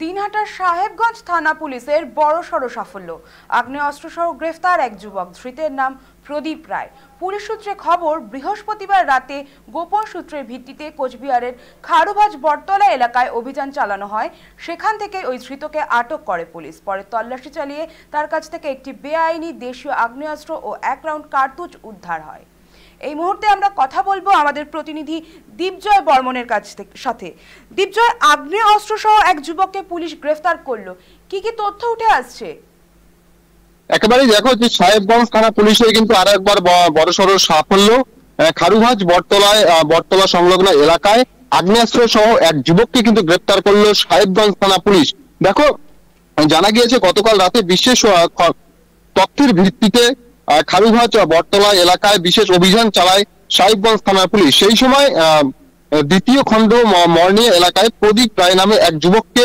দিনহাটার সাহেবগঞ্জ থানা পুলিশের বড়সড় সাফল্য। আগ্নেয়াস্ত্রসহ গ্রেফতার এক যুবক, ধৃতের নাম প্রদীপ রায়। পুলিশ সূত্রে খবর, বৃহস্পতিবার রাতে গোপন সূত্রের ভিত্তিতে কোচবিহারের খারুভাজ বটতলা এলাকায় অভিযান চালানো হয়। সেখান থেকে ওই ধৃতকে আটক করে পুলিশ। পরে তল্লাশি চালিয়ে তার কাছ থেকে একটি বেআইনি দেশীয় আগ্নেয়াস্ত্র ও 1 রাউন্ড কার্তুজ উদ্ধার হয়। এই মুহূর্তে আমরা কথা বলবো আমাদের প্রতিনিধি দীপজয় বর্মনের সাথে। দীপজয়, আগ্নেয়াস্ত্র সহ এক যুবককে পুলিশ গ্রেফতার করলো, কি কি তথ্য উঠে আসছে? একেবারে দেখো যে সাহেবগঞ্জ থানা পুলিশের কিন্তু আরো একবার বড়সড় সাফল্য। খারুভাজ বটতলা সংলগ্ন এলাকায় আগ্নেয়াস্ত্র সহ এক যুবককে কিন্তু গ্রেফতার করলো সাহেবগঞ্জ থানা পুলিশ। দেখো, জানা গিয়েছে গতকাল রাতে বিশেষ তথ্যের ভিত্তিতে খারুভাজ বটতলা এলাকায় বিশেষ অভিযান চালায় সাহেবগঞ্জ থানা পুলিশ। সেই সময় দ্বিতীয় খণ্ড মর্নিয়া এলাকায় প্রদীপ রায় নামে এক যুবককে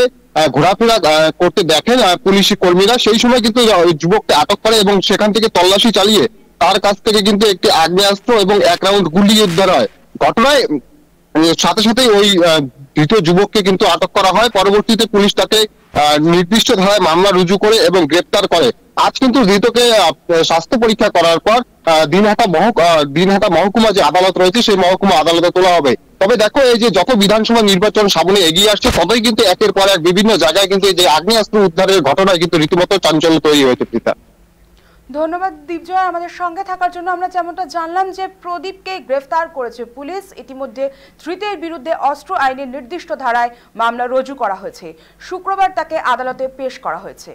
ঘোরাফেরা করতে দেখেন পুলিশ কর্মীরা। সেই সময় কিন্তু যুবককে আটক করে এবং সেখান থেকে তল্লাশি চালিয়ে তার কাছ থেকে কিন্তু একটি আগ্নেয়াস্ত্র এবং 1 রাউন্ড গুলি উদ্ধার হয়। ঘটনায় সাথে সাথে ওই ধৃত যুবককে কিন্তু আটক করা হয়। পরবর্তীতে পুলিশ তাকে নির্দিষ্ট ধারায় মামলা রুজু করে এবং গ্রেপ্তার করে। আজ কিন্তু ধৃতকে স্বাস্থ্য পরীক্ষা করার পর দিনহাটা মহকুমা যে আদালত রয়েছে সেই মহকুমা আদালতে তোলা হবে। তবে দেখো, এই যে যত বিধানসভা নির্বাচন সামনে এগিয়ে আসছে ততই কিন্তু একের পর এক বিভিন্ন জায়গায় কিন্তু এই যে আগ্নেয়াস্ত্র উদ্ধারের ঘটনায় কিন্তু রীতিমতো চাঞ্চল্য তৈরি হয়েছে। প্রীতা, ধন্যবাদ দীপজয় আমাদের সঙ্গে থাকার জন্য। আমরা যেমনটা জানলাম যে প্রদীপকে গ্রেফতার করেছে পুলিশ। ইতিমধ্যে ধৃতের বিরুদ্ধে অস্ত্র আইনের নির্দিষ্ট ধারায় মামলা রুজু করা হয়েছে। শুক্রবার তাকে আদালতে পেশ করা হয়েছে।